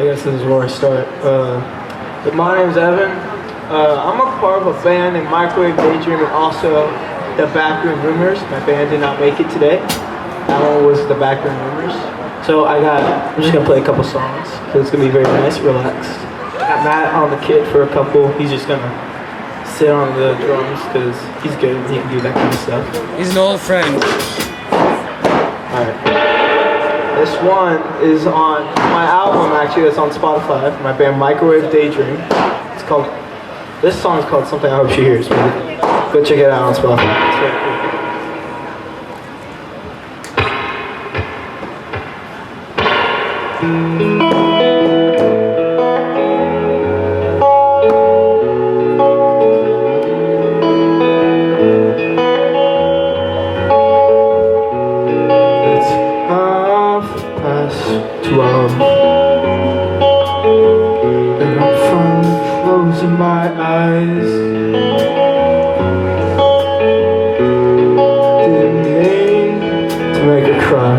I guess this is where I start. My name's Evan. I'm a part of a band in Microwave Daydream and also the Backroom Rumors. My band did not make it today. That one was the Backroom Rumors. So I'm just gonna play a couple songs. So it's gonna be very nice, relaxed. I got Matt on the kit for a couple. He's just gonna sit on the drums because he's good. He can do that kind of stuff. He's an old friend. Alright. This one is on my album, actually, that's on Spotify, my band Microwave Daydream. This song is called Something I Hope She Hears. Go check it out on Spotify. It's very cool. It's 12:30 and I'm finally closing my eyes. Didn't mean to make her cry.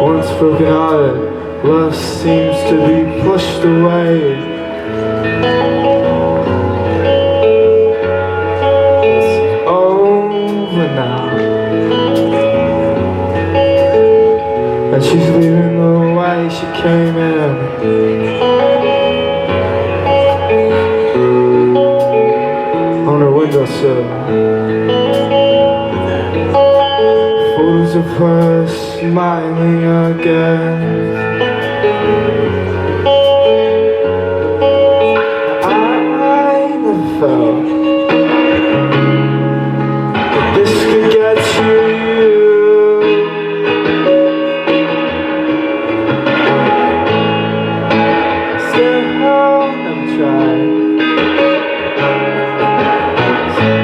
Once broken hearted, love seems to be pushed away. It's over now, and she's leaving the way she came in. On her windowsill, photos of her smiling again. I never felt that this could get you.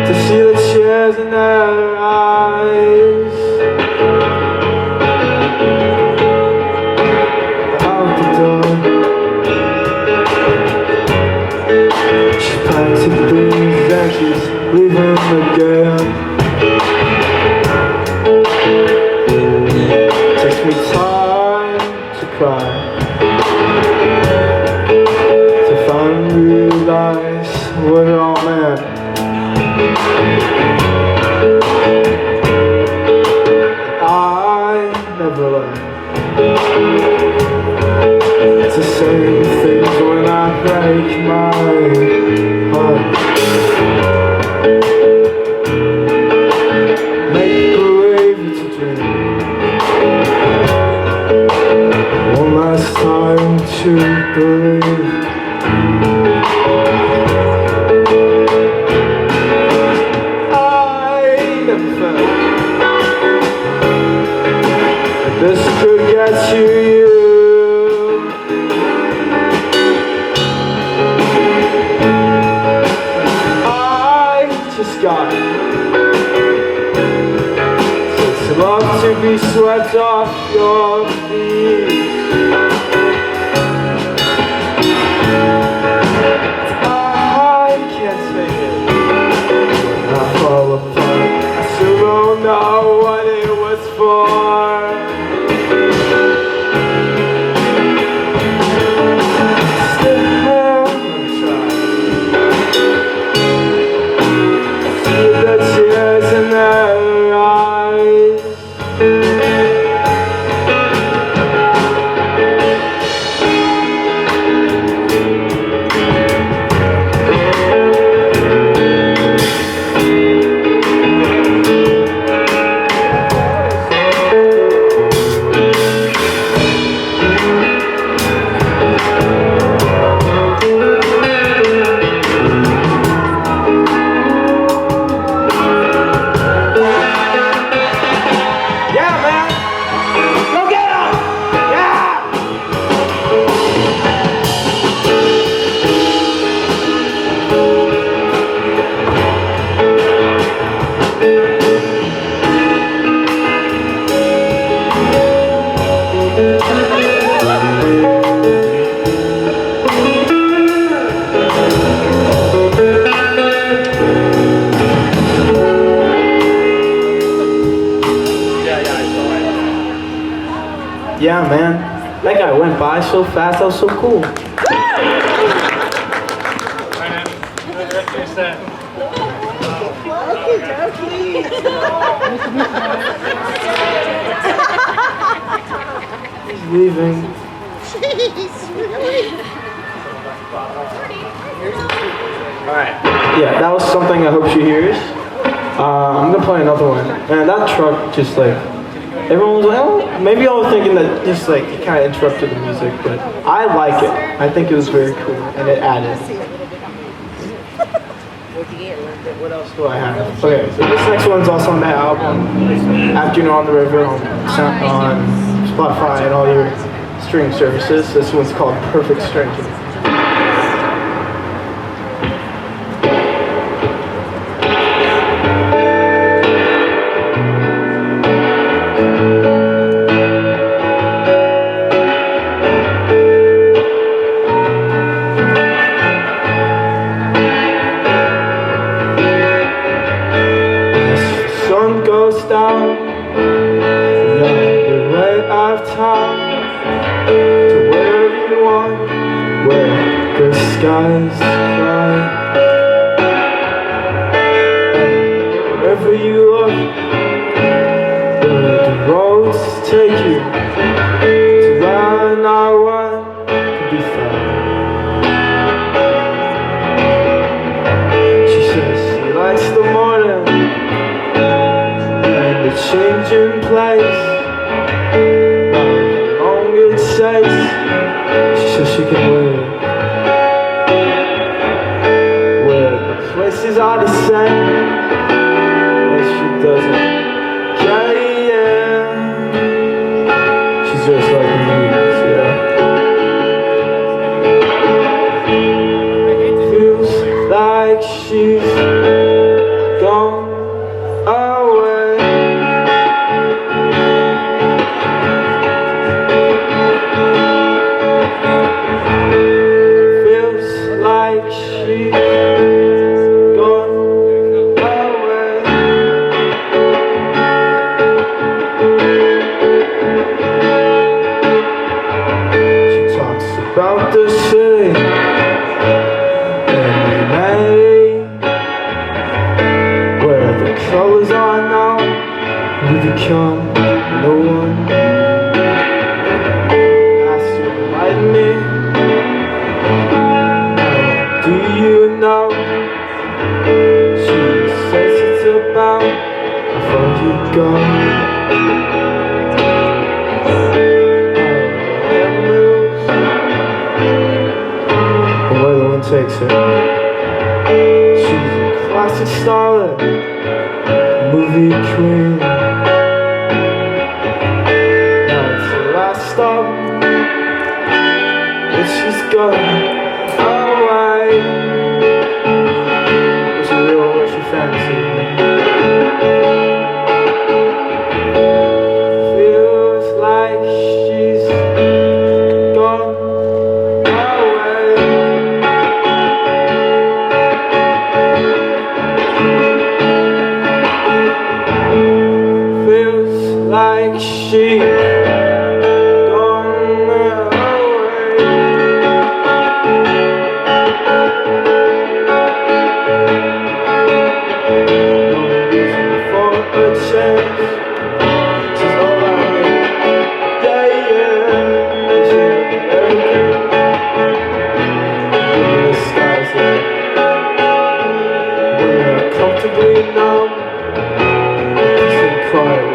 To see the tears in her eyes, out the door, she packs her things and she's leaving again. Takes me time to cry, to finally realize we're all men. I never learned to say things when I break my heart. Make believe it's a dream. One last time to believe. This could get you. I just got it's love to be swept off your feet. I can't take it when I fall apart. I still don't know what it was for. Yeah, man. That guy went by so fast, that was so cool. He's leaving. Alright. Yeah, that was something I hope she hears. I'm gonna play another one. And that truck just like, everyone was like, oh, maybe I was thinking that just like it kind of interrupted the music, but I like it. I think it was very cool and it added. What else do I have? Okay, so this next one's also on that album, Afternoon on the River, on Spotify and all your streaming services. This one's called Perfect Stranger. Down the way out of town to wherever you want, where the skies fly. Wherever you look, where the roads take you to where no one can be found. She says she likes the morning, the changing place, how long it takes. She says she can wait, where the places are the same, and she doesn't care. She's just like the movies, yeah. Feels like she's gone away. About the city and May, where the colors are now, we become no one. Ask you to light me. Do you know? She says it's about before you go. Takes her. She's a classic starlet, movie queen. Now it's the last stop, and she's gone away. It's a real Russian fantasy. Feels like she's gone away. Like she gone away. No reason for a change. She's all I need. Yeah, yeah. She's everything. In the skies, yeah. We're comfortably numb. Peace and quiet.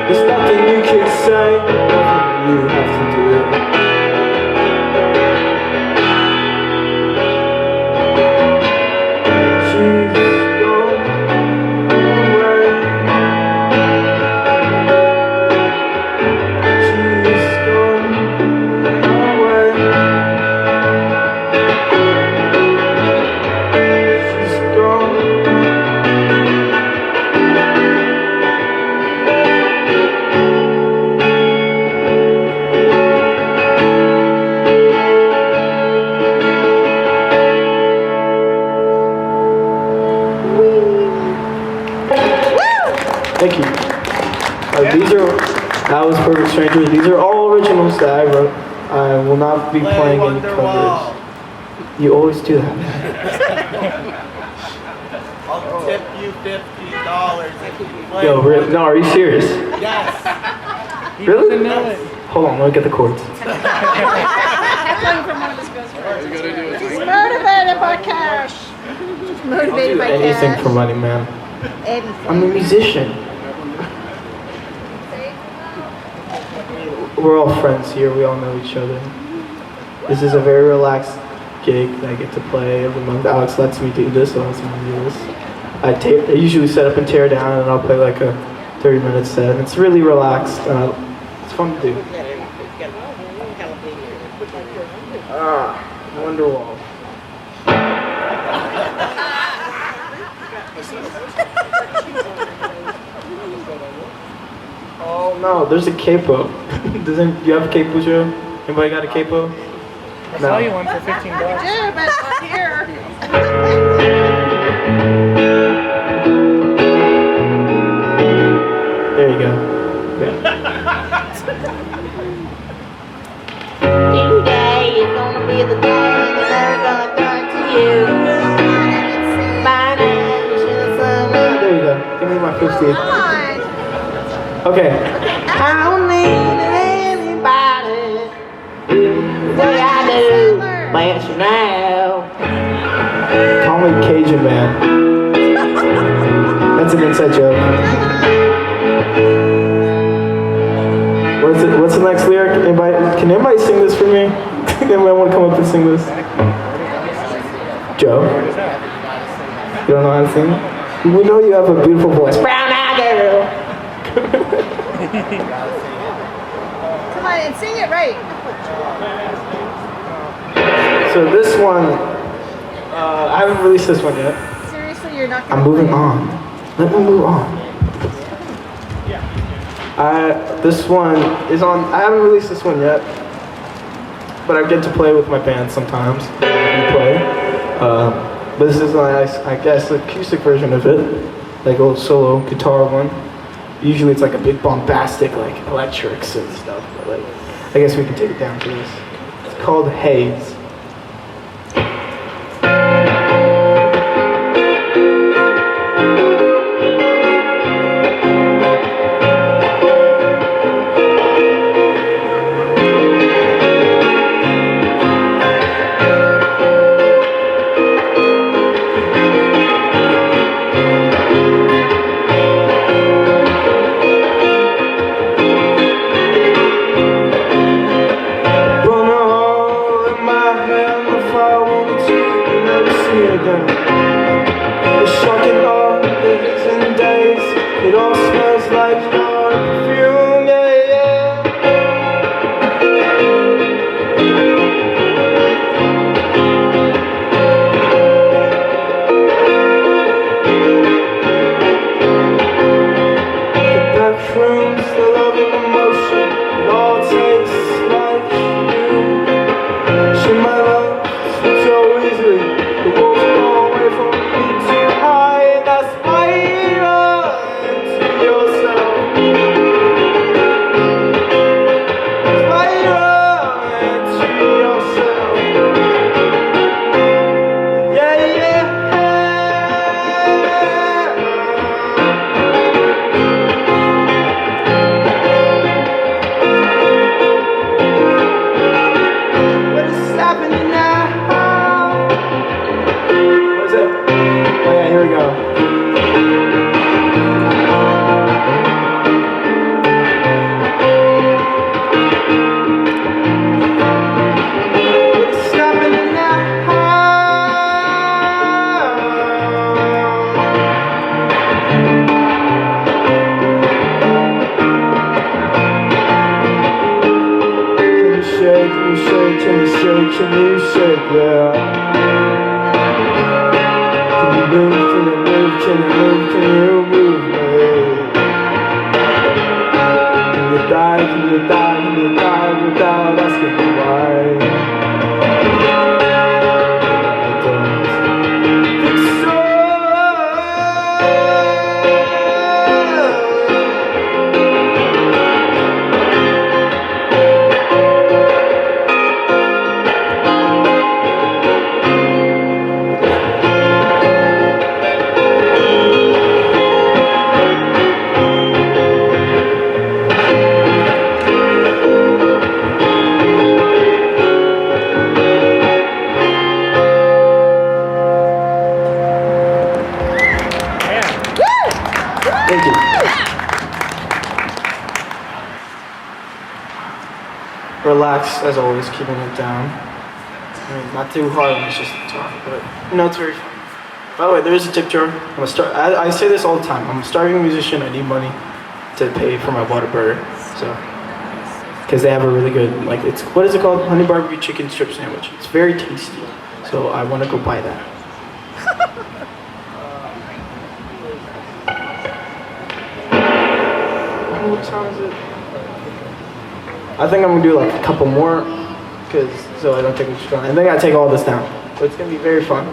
There's nothing you can say, nothing you have to do. She's gone away. She's gone away. She's gone. Thank you. These are That was Perfect Strangers. These are all originals that I wrote. I will not be playing any covers. You always do that. I'll tip you $50 if you play. Yo, no, are you serious? Yes. Really? Hold on, let me get the chords. He's motivated by cash. He's motivated by cash. Anything for money, man. Anything. I'm a musician. We're all friends here. We all know each other. This is a very relaxed gig that I get to play every month. Alex lets me do this, so lets me do this. I usually set up and tear down, and I'll play like a 30-minute set. It's really relaxed. It's fun to do. Wonderwall. Oh no, there's a capo. Do you have a capo, Joe? Anybody got a capo? I saw you one for $15. Yeah, but not here. There you go. Yeah. Today is gonna be the day that they're gonna turn to you. There you go. Give me my 50. Come on. Okay. I don't need anybody the way I do, but you now. Call me Cajun Man. That's an inside joke. What's the next lyric? Can anybody sing this for me? Anybody want to come up and sing this? Joe? You don't know how to sing? We know you have a beautiful voice. Brown-eyed girl. Come on and sing it right. So this one, I haven't released this one yet. Seriously, you're not gonna I'm moving play. on. Let me move on. This one is on. I haven't released this one yet, but I get to play with my band sometimes. We play. But this is I guess an acoustic version of it, like a little solo guitar one. Usually it's like a big bombastic like electrics and stuff, but like I guess we can take it down to this. It's called Haze. The shocking all the days and days. It all smells like your perfume, yeah, yeah. The bathrooms, the love and emotion. It all tastes like you. She my love so easily. The walls fall away from me too high, and that's why you run to yourself. That's why you run to yourself. Yeah, yeah. What is happening now? What is it? Oh yeah, here we go. What is happening now? Can you shake, can you shake, can you shake, yeah. Can you move, can you move, can you move, can you move, babe? Can you die, can you die, can you die without asking me why? I don't think so. relax as always, keeping it down. I mean, not too hard when it's just talk, but you know, it's very fun. By the way, there is a tip jar. I say this all the time. I'm a starving musician. I need money to pay for my Whataburger. So, because they have a really good, like, it's, what is it called? Honey barbecue chicken strip sandwich. It's very tasty. So I want to go buy that. What time is it? I think I'm gonna do like a couple more, so I don't take much fun. And then I take all this down. So it's gonna be very fun.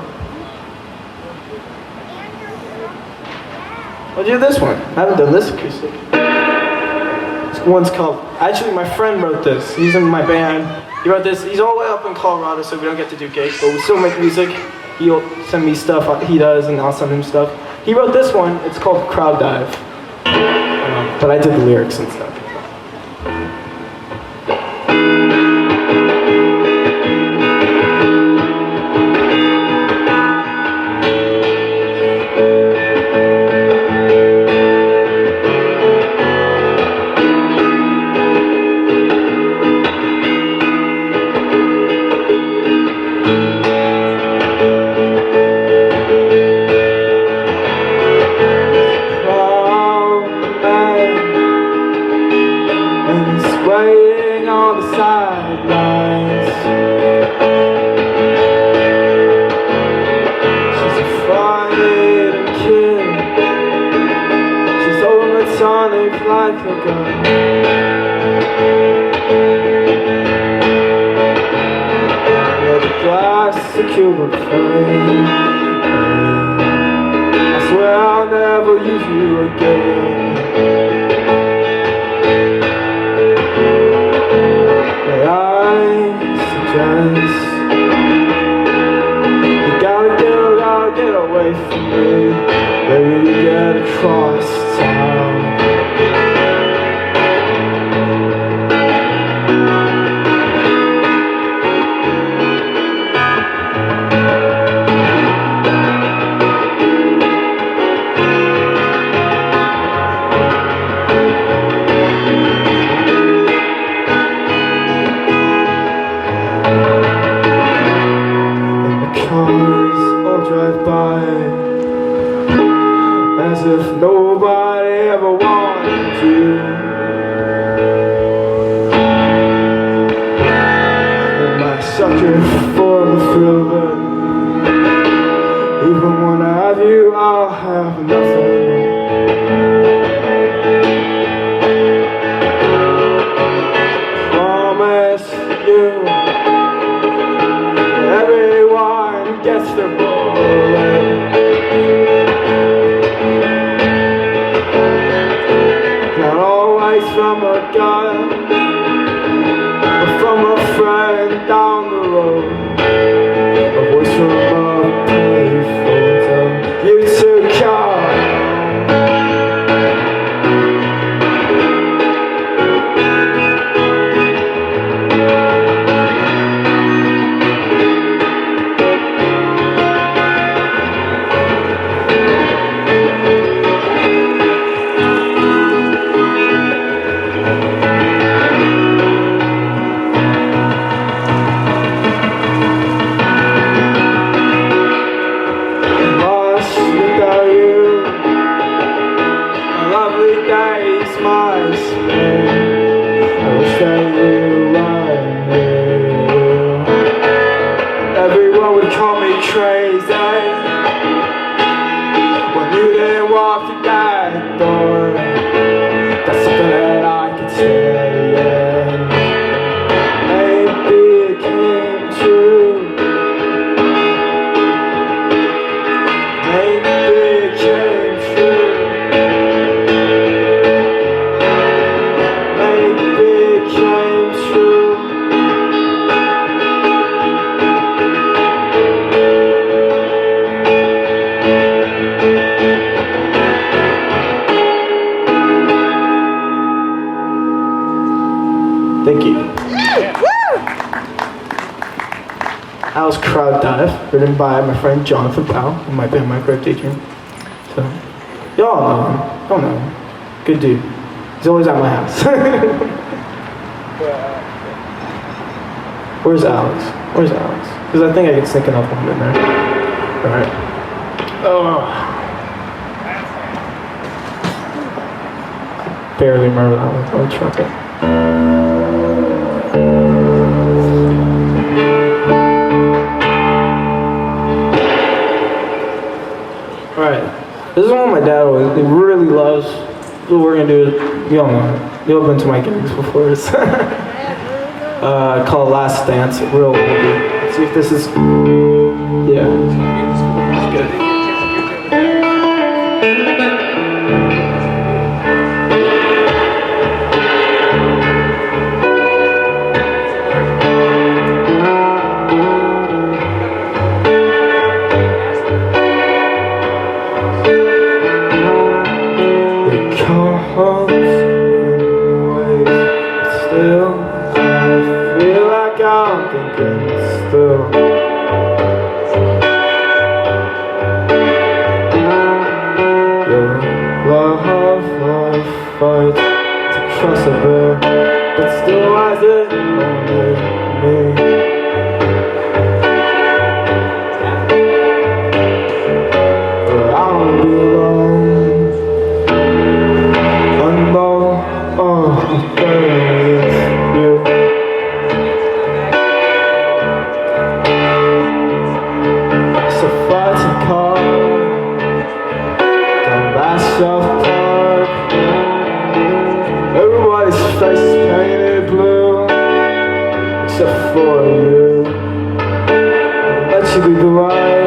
I'll do this one. I haven't done this acoustic. This one's called, actually my friend wrote this. He's in my band. He wrote this. He's all the way up in Colorado, so we don't get to do gigs, but we still make music. He'll send me stuff he does, and I'll send him stuff. He wrote this one. It's called Crowd Dive. But I did the lyrics and stuff. Waiting on the sidelines. She's a frightened kid. She's holding a tonic like a gun. Another glass of Cuban flame. I swear I'll never use you again. You gotta get away from me. Maybe you get across town. Drive by as if nobody ever wanted you. And I sucker for the thrill of it. Even when I have you, I'll have nothing. Promise you, everyone gets their bullet. Not always from a gun, but from a friend down the road. A voice from a payphone telling you to come. Everyone would call me crazy when you didn't walk through that door. That's something that I could say, and maybe it came true. Maybe it came true. Maybe it came true. Thank you. That was Crowd Dive, written by my friend Jonathan Powell in my band Microwave Daydream. So, y'all know him. Y'all know him. Good dude. He's always at my house. Where's Alex? Where's Alex? Because I think I can sneak enough of him in there. Alright. Oh. Barely remember that one. Oh, truck it. Alright. This is one my dad always, he really loves. What we're gonna do is, you all know, you've been to my gigs before. It's called Last Dance, real oldie. Let's see if this is, yeah. It's good. Fight to trust a bear, but still lies it only me. But I won't be alone. I know, oh, I'm better with you. It's a fighting car down that South Park. Everybody's face is painted blue, except for you. Let you lead the way,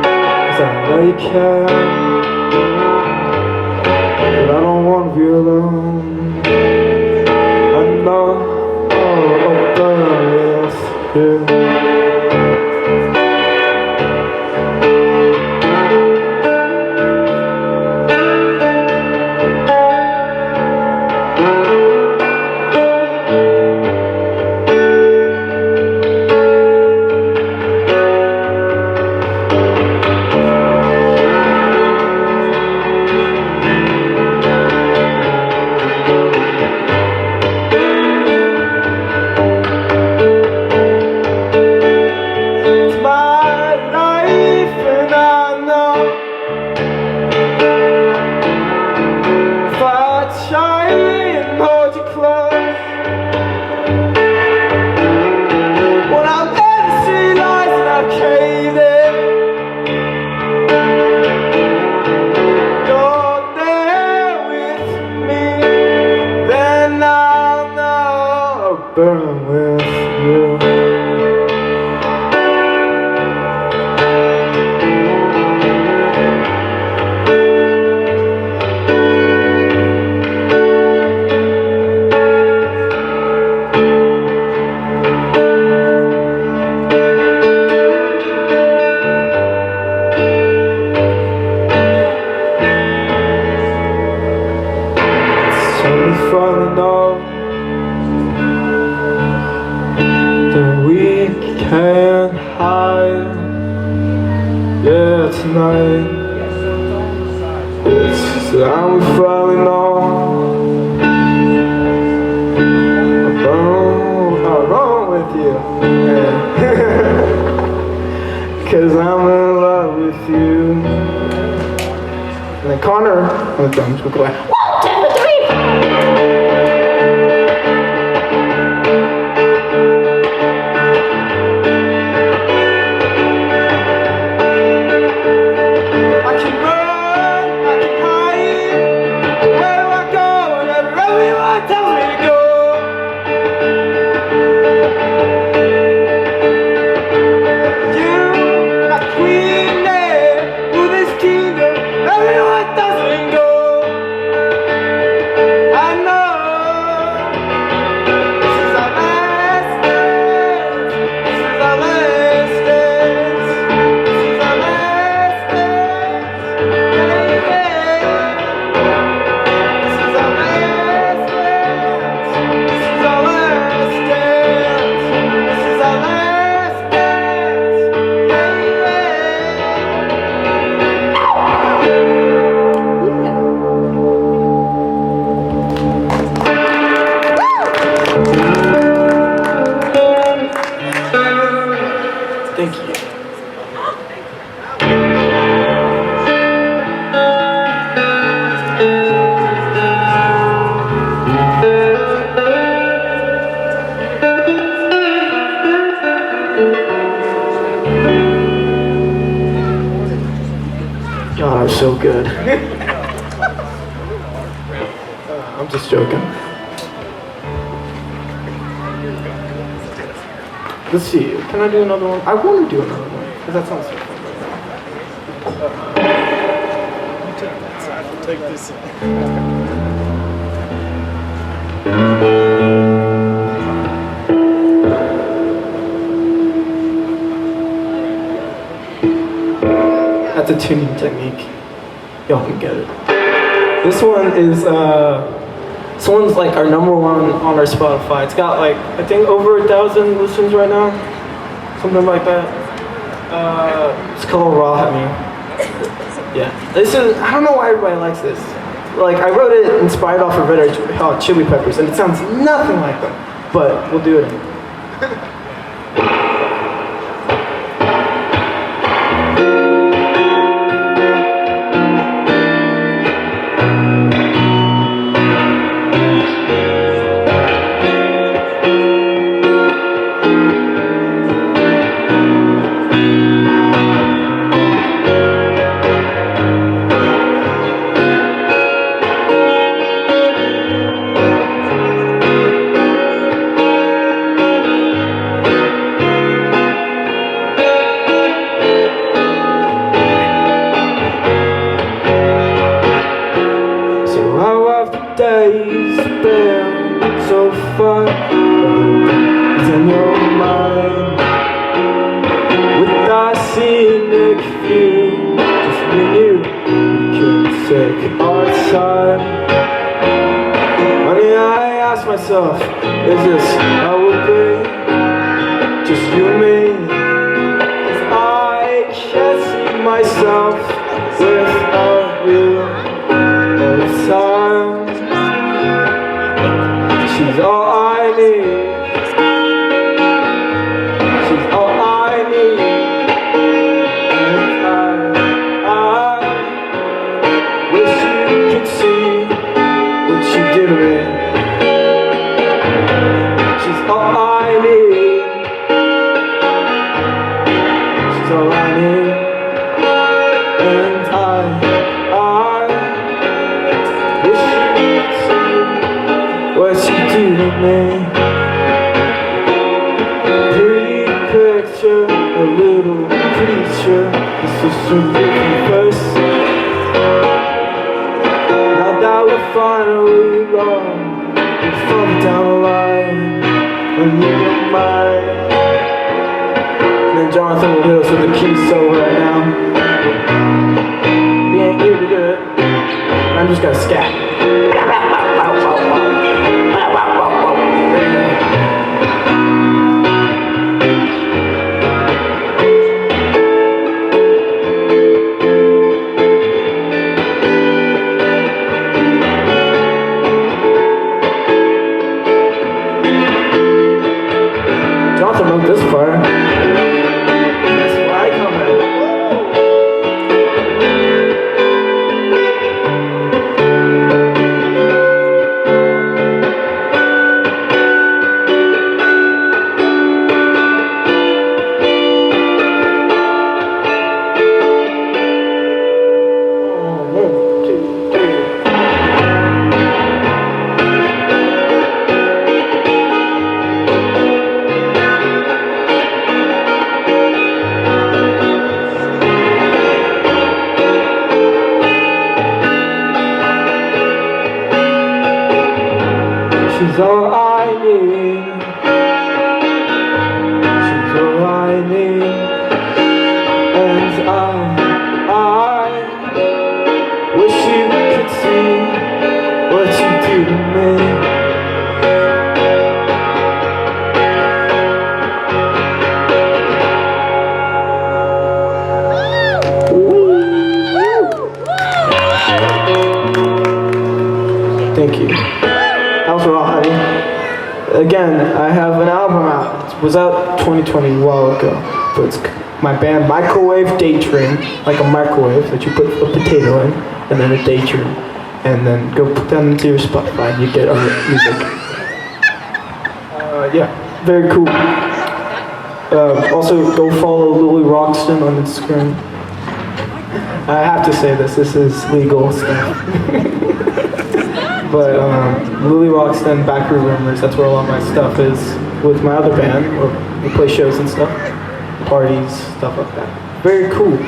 'cause I know you can. But I don't want to be alone. I know, oh, I'm better with you. Burn with you. It's only fun to know that we can't hide. Yeah, tonight it's time we finally know. I'm wrong with you, yeah. 'Cause I'm in love with you. And then Connor on the drums will go like, 1, 2, 3, 4. I'm just joking. Let's see. Can I do another one? I want to do another one because that sounds so fun. Take this. That's a tuning technique. Y'all can get it. This one is this one's like our number one on our Spotify. It's got like I think over 1,000 listens right now, something like that. It's called Raw Me. Yeah, this is I don't know why everybody likes this. Like I wrote it inspired off of Red Hot Chili Peppers, and it sounds nothing like them, but we'll do it. Days been so far it's in your mind with our scenic view. Just we knew we could take our time. Honey, I ask myself, is this how it would be? Just you and me. 'Cause I can't see myself without you all the time. She's all I need. She's all I need. And I wish you could see what you did to me. She's all I need. She's all I need. And I wish you could see what you do to me. Pretty picture, a little creature. It's just a little verse. Now that we're finally gone, we're falling down the line. And you're mine. And then Jonathan will hit us with the key solo right now. He ain't here to do it. I'm just gonna scat. Jonathan wrote this part. That's where I come in. She's all I need. She's all I need. And I wish you could see what you do to me. Thank you. That was raw, honey. Again, I have an album out. It was out 2020, a while ago. But it's my band Microwave Daydream, like a microwave that you put a potato in, and then a daydream. And then go put that into your Spotify and you get our music. Yeah, very cool. Also, go follow Lily Roxton on Instagram. I have to say this is legal stuff. But Lily Rocks, then Backroom Rumors, that's where a lot of my stuff is with my other band, or we play shows and stuff, parties, stuff like that. Very cool.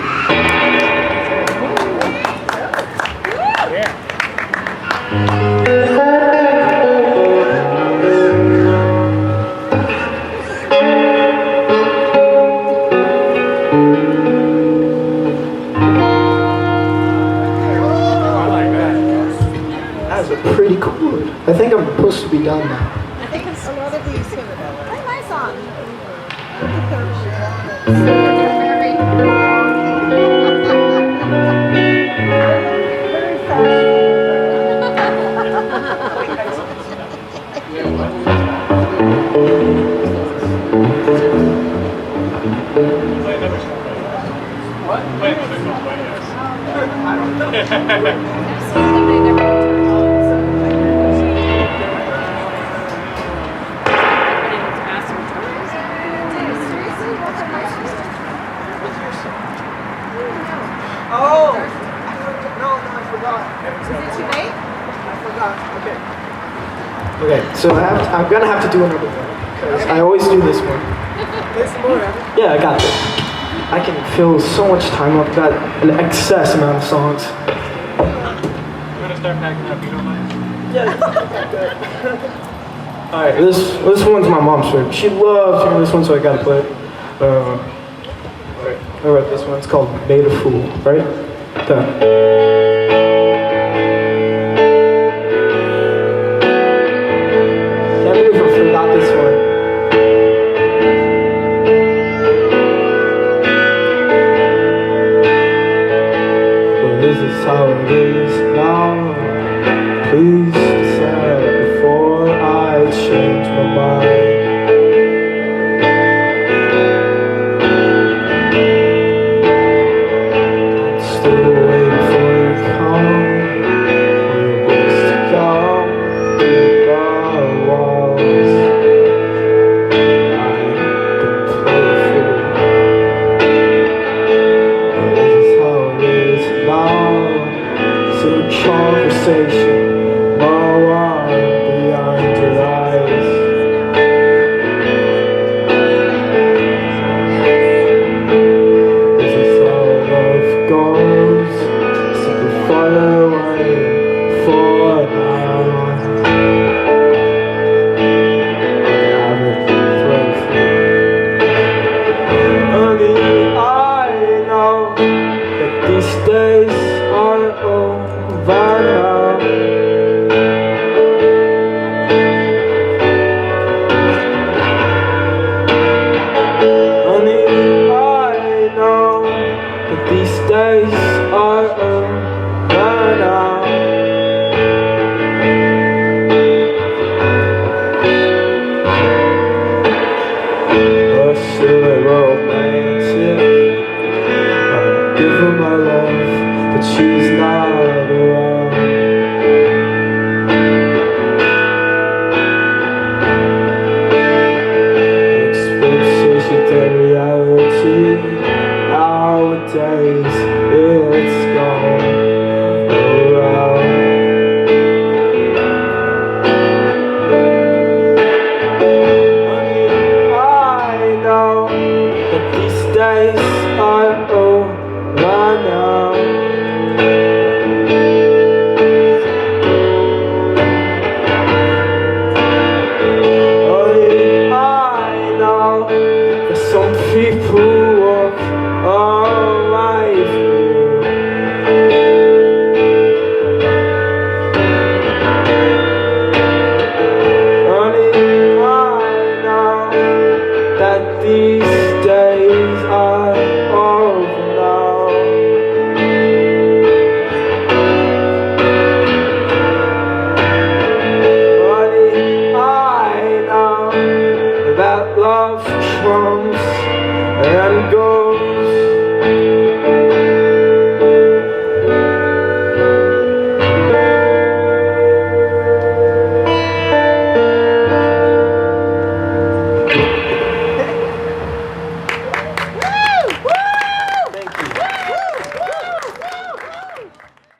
That's a pretty chord. I think I'm supposed to be done now. I think it's a lot of these. Play my song. Oh! No, I forgot. Is it too late? I forgot. Okay. Okay, so I'm gonna have to do another one. Because I always do this one. Yeah, I got this. I can fill so much time up. Got an excess amount of songs. You want to start packing up? You don't mind? Alright, this one's my mom's favorite. She loves hearing this one, so I gotta play it. I wrote this one. It's called Made a Fool, right? Done. Can't believe I forgot this one. Well, this is how it is now. Please decide before I change my mind.